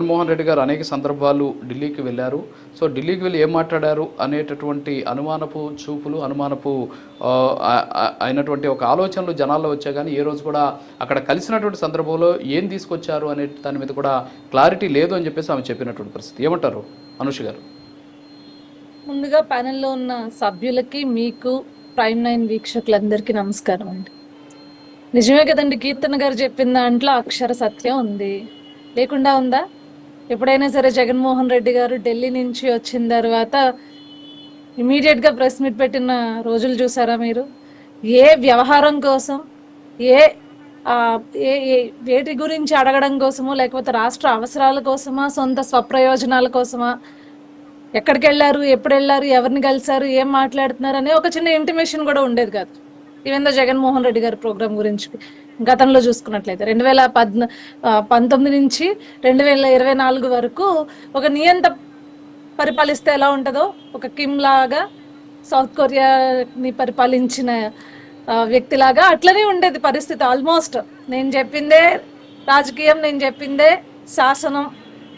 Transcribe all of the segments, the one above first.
జగన్మోహన్ రెడ్డి గారు అనేక సందర్భాలు ఢిల్లీకి వెళ్ళారు. సో ఢిల్లీకి వెళ్ళి ఏం మాట్లాడారు అనేటటువంటి అనుమానపు చూపులు, అనుమానపు అయినటువంటి ఒక ఆలోచనలు జనాల్లో వచ్చాయి. కానీ ఏ రోజు కూడా అక్కడ కలిసినటువంటి సందర్భంలో ఏం తీసుకొచ్చారు అనే దాని మీద కూడా క్లారిటీ లేదు అని చెప్పేసి ఆమె చెప్పినటువంటి పరిస్థితి. ఏమంటారు అనుష గారు? ముందుగా ప్యానెల్లో ఉన్న సభ్యులకి, మీకు, ప్రైమ్ 9 వీక్షకులందరికీ నమస్కారం అండి. నిజమే కదండి, కీర్తన గారు చెప్పిన దాంట్లో అక్షర సత్యం ఉంది. లేకుండా ఉందా? ఎప్పుడైనా సరే జగన్మోహన్ రెడ్డి గారు ఢిల్లీ నుంచి వచ్చిన తర్వాత ఇమీడియట్గా ప్రెస్ మీట్ పెట్టిన రోజులు చూసారా మీరు? ఏ వ్యవహారం కోసం, ఏ వేటి గురించి అడగడం కోసమో, లేకపోతే రాష్ట్ర అవసరాల కోసమా, సొంత స్వప్రయోజనాల కోసమా, ఎక్కడికి వెళ్ళారు, ఎప్పుడు వెళ్ళారు, ఎవరిని కలిసారు, ఏం మాట్లాడుతున్నారు అనే ఒక చిన్న ఇంటిమేషన్ కూడా ఉండేది కాదు. ఈవెన్ దో జగన్మోహన్ రెడ్డి గారి ప్రోగ్రామ్ గురించి గతంలో చూసుకున్నట్లయితే 2019 నుంచి 2024 వరకు ఒక నియంత పరిపాలిస్తే ఎలా ఉంటుందో, ఒక కిమ్ లాగా సౌత్ కొరియాని పరిపాలించిన వ్యక్తిలాగా అట్లనే ఉండేది పరిస్థితి. ఆల్మోస్ట్ నేను చెప్పిందే రాజకీయం, నేను చెప్పిందే శాసనం,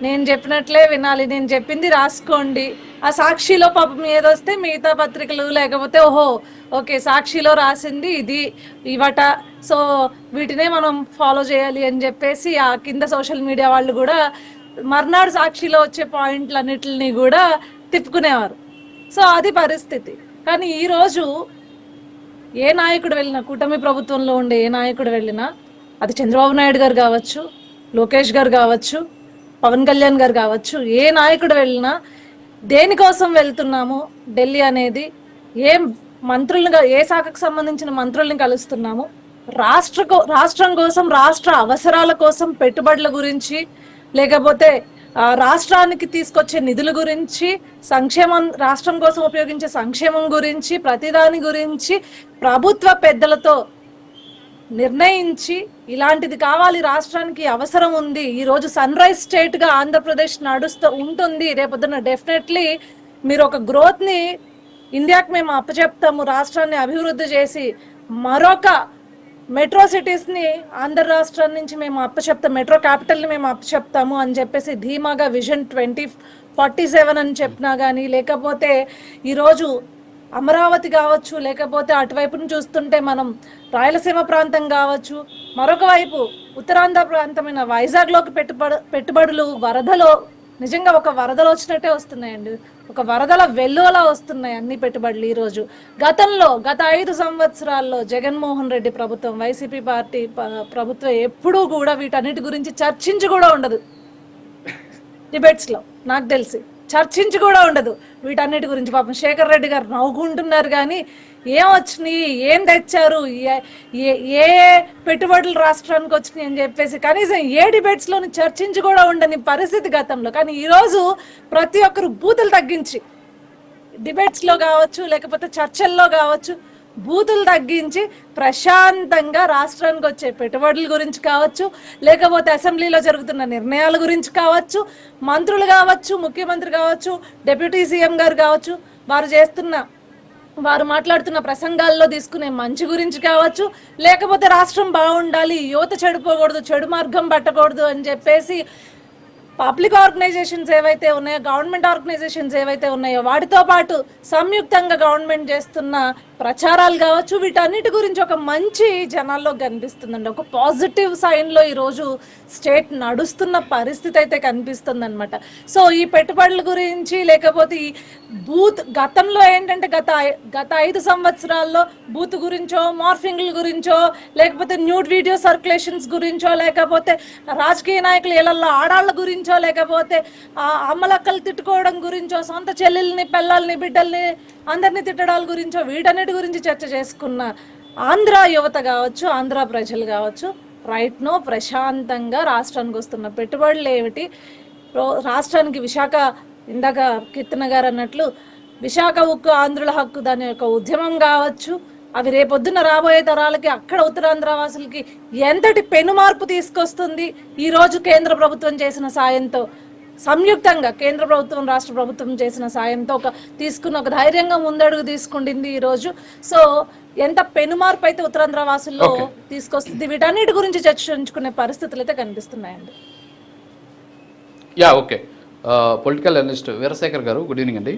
నేను చెప్పినట్లే వినాలి, నేను చెప్పింది రాసుకోండి. ఆ సాక్షిలో పాపం ఏదొస్తే మిగతా పత్రికలు లేకపోతే ఓహో ఓకే సాక్షిలో రాసింది ఇది ఇవట, సో వీటినే మనం ఫాలో చేయాలి అని చెప్పేసి ఆ కింద సోషల్ మీడియా వాళ్ళు కూడా మర్నాడు సాక్షిలో వచ్చే పాయింట్లన్నిటిని కూడా తిప్పుకునేవారు. సో అది పరిస్థితి. కానీ ఈరోజు ఏ నాయకుడు వెళ్ళినా, కూటమి ప్రభుత్వంలో ఉండే ఏ నాయకుడు వెళ్ళినా, అది చంద్రబాబు నాయుడు గారు కావచ్చు, లోకేష్ గారు కావచ్చు, పవన్ కళ్యాణ్ గారు కావచ్చు, ఏ నాయకుడు వెళ్ళినా దేనికోసం వెళ్తున్నాము ఢిల్లీ అనేది, ఏ మంత్రులుగా, ఏ శాఖకు సంబంధించిన మంత్రుల్ని కలుస్తున్నాము, రాష్ట్రం కోసం, రాష్ట్ర అవసరాల కోసం, పెట్టుబడుల గురించి, లేకపోతే రాష్ట్రానికి తీసుకొచ్చే నిధుల గురించి, సంక్షేమం, రాష్ట్రం కోసం ఉపయోగించే సంక్షేమం గురించి, ప్రతిదాని గురించి ప్రభుత్వ పెద్దలతో నిర్ణయించి ఇలాంటిది కావాలి, రాష్ట్రానికి అవసరం ఉంది, ఈరోజు సన్ రైజ్ స్టేట్ గా ఆంధ్రప్రదేశ్ నడుస్తూ ఉంటుంది, రేపొద్దున డెఫినెట్లీ మీరు ఒక గ్రోత్ ని ఇండియాకి మేము అప్పచెప్తాము, రాష్ట్రాన్ని అభివృద్ధి చేసి మరొక మెట్రో సిటీస్ ని ఆంధ్ర రాష్ట్రం నుంచి మేము అప్పచెప్తాం, మెట్రో క్యాపిటల్ ని మేము అప్పచెప్తాము అని చెప్పేసి ధీమాగా విజన్ 2047 అని చెప్పినా కానీ, లేకపోతే ఈరోజు అమరావతి కావచ్చు, లేకపోతే అటువైపును చూస్తుంటే మనం రాయలసీమ ప్రాంతం కావచ్చు, మరొక వైపు ఉత్తరాంధ్ర ప్రాంతమైన వైజాగ్లోకి పెట్టుబడులు వరదలో, నిజంగా ఒక వరదలు వచ్చినట్టే వస్తున్నాయండి, ఒక వరదల వెల్లువలా వస్తున్నాయి అన్ని పెట్టుబడులు. ఈరోజు గత 5 సంవత్సరాల్లో జగన్మోహన్ రెడ్డి ప్రభుత్వం, వైసీపీ పార్టీ ప్రభుత్వం ఎప్పుడూ కూడా వీటన్నిటి గురించి చర్చించి కూడా ఉండదు. డిబేట్స్లో నాకు తెలిసి చర్చించి కూడా ఉండదు వీటన్నిటి గురించి. పాపం శేఖర్ రెడ్డి గారు నవ్వుకుంటున్నారు కానీ ఏం వచ్చినాయి, ఏం తెచ్చారు, ఏ పెట్టుబడులు రాష్ట్రానికి వచ్చినాయి అని చెప్పేసి కనీసం ఏ డిబేట్స్లోని చర్చించి కూడా ఉండని పరిస్థితి గతంలో. కానీ ఈరోజు ప్రతి ఒక్కరు బూతులు తగ్గించి, డిబేట్స్లో కావచ్చు, లేకపోతే చర్చల్లో కావచ్చు, బూతులు తగ్గించి ప్రశాంతంగా రాష్ట్రానికి వచ్చే పెట్టుబడుల గురించి కావచ్చు, లేకపోతే అసెంబ్లీలో జరుగుతున్న నిర్ణయాల గురించి కావచ్చు, మంత్రులు కావచ్చు, ముఖ్యమంత్రి కావచ్చు, డిప్యూటీ సీఎం గారు కావచ్చు, వారు మాట్లాడుతున్న ప్రసంగాల్లో తీసుకునే మంచి గురించి కావచ్చు, లేకపోతే రాష్ట్రం బాగుండాలి, యువత చెడిపోకూడదు, చెడు మార్గం పట్టకూడదు అని చెప్పేసి పబ్లిక్ ఆర్గనైజేషన్స్ ఏవైతే ఉన్నాయో, గవర్నమెంట్ ఆర్గనైజేషన్స్ ఏవైతే ఉన్నాయో వాటితో పాటు సంయుక్తంగా గవర్నమెంట్ చేస్తున్న ప్రచారాలు కావచ్చు, వీటన్నిటి గురించి ఒక మంచి జనాల్లో కనిపిస్తుందండి. ఒక పాజిటివ్ సైన్లో ఈరోజు స్టేట్ నడుస్తున్న పరిస్థితి అయితే కనిపిస్తుంది అనమాట. సో ఈ పెట్టుబడుల గురించి, లేకపోతే ఈ గతంలో ఏంటంటే గత 5 సంవత్సరాల్లో బూత్ గురించో, మార్ఫింగ్ల గురించో, లేకపోతే న్యూడ్ వీడియో సర్క్యులేషన్స్ గురించో, లేకపోతే రాజకీయ నాయకులు ఇళ్లలో ఆడాళ్ళ గురించో, లేకపోతే అమ్మలక్కలు తిట్టుకోవడం గురించో, సొంత చెల్లెల్ని, పిల్లల్ని, బిడ్డల్ని అందరినీ తిట్టడాల గురించో, వీటన్నిటి గురించి చర్చ చేసుకున్న ఆంధ్ర యువత కావచ్చు, ఆంధ్ర ప్రజలు కావచ్చు, రైట్ నో ప్రశాంతంగా రాష్ట్రానికి వస్తున్న పెట్టుబడులు ఏమిటి, రాష్ట్రానికి విశాఖ, ఇందాక కీర్తన గారు అన్నట్లు విశాఖ ఉక్కు ఆంధ్రుల హక్కు దాని యొక్క ఉద్యమం కావచ్చు, అవి రేపొద్దున రాబోయే తరాలకి, అక్కడ ఉత్తరాంధ్ర వాసులకి ఎంతటి పెను మార్పు తీసుకొస్తుంది ఈరోజు కేంద్ర ప్రభుత్వం చేసిన సాయంతో, సంయుక్తంగా కేంద్ర ప్రభుత్వం, రాష్ట్ర ప్రభుత్వం చేసిన సాయంతో తీసుకున్న ఒక ధైర్యంగా ముందడుగు తీసుకుంటుంది ఈరోజు. సో ఎంత పెను మార్పు అయితే ఉత్తరాంధ్ర వాసుల్లో తీసుకొస్తుంది, వీటన్నిటి గురించి చర్చించుకునే పరిస్థితులు అయితే కనిపిస్తున్నాయండి. Yeah okay. Political analyst Veerasekhar గారు, గుడ్ ఈవినింగ్ అండి.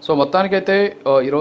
సో మొత్తానికైతే ఈరోజు